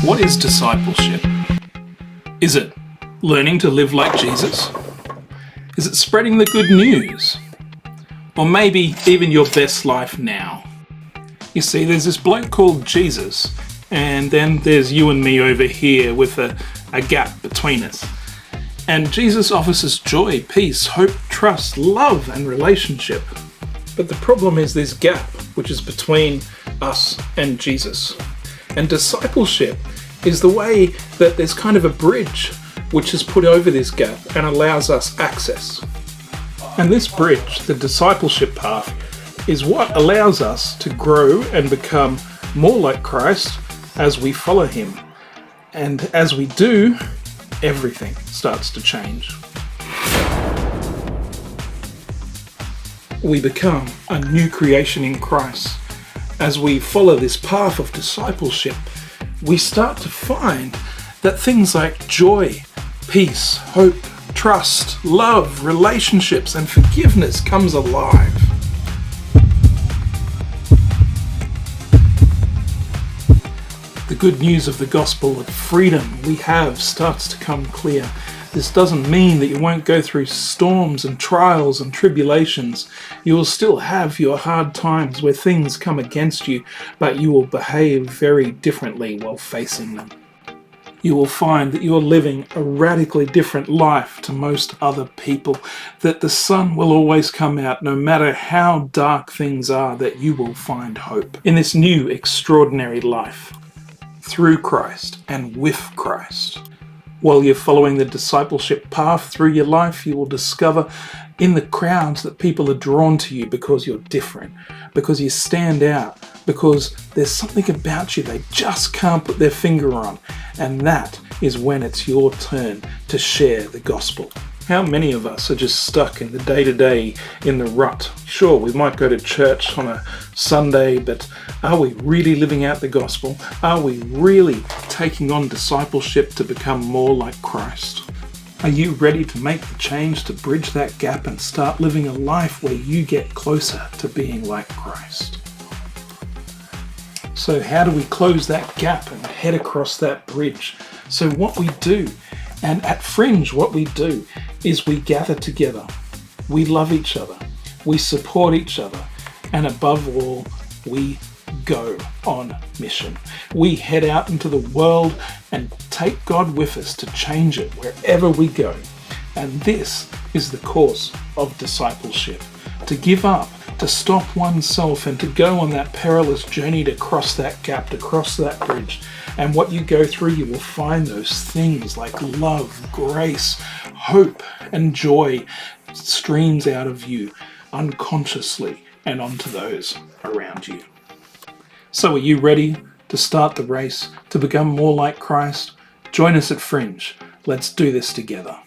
What is discipleship? Is it learning to live like Jesus? Is it spreading the good news? Or maybe even your best life now? You see, there's this bloke called Jesus, and then there's you and me over here with a gap between us. And Jesus offers us joy, peace, hope, trust, love, and relationship. But the problem is this gap, which is between us and Jesus. And discipleship is the way that there's kind of a bridge which is put over this gap and allows us access. And this bridge, the discipleship path, is what allows us to grow and become more like Christ as we follow him. And as we do, everything starts to change. We become a new creation in Christ. As we follow this path of discipleship, we start to find that things like joy, peace, hope, trust, love, relationships, and forgiveness comes alive. The good news of the gospel of freedom we have starts to come clear. This doesn't mean that you won't go through storms and trials and tribulations. You will still have your hard times where things come against you, but you will behave very differently while facing them. You will find that you are living a radically different life to most other people, that the sun will always come out no matter how dark things are, that you will find hope in this new extraordinary life through Christ and with Christ. While you're following the discipleship path through your life, you will discover in the crowds that people are drawn to you because you're different, because you stand out, because there's something about you they just can't put their finger on. And that is when it's your turn to share the gospel. How many of us are just stuck in the day-to-day, in the rut? Sure, we might go to church on a Sunday, but are we really living out the gospel? Are we really taking on discipleship to become more like Christ? Are you ready to make the change to bridge that gap and start living a life where you get closer to being like Christ? So how do we close that gap and head across that bridge? So what we do, and at Fringe what we do, is we gather together, we love each other, we support each other, and above all, we go on mission. We head out into the world and take God with us to change it wherever we go. And this is the course of discipleship. To give up, to stop oneself, and to go on that perilous journey to cross that gap, to cross that bridge. And what you go through, you will find those things like love, grace, hope, and joy streams out of you unconsciously and onto those around you. So are you ready to start the race, to become more like Christ? Join us at Fringe. Let's do this together.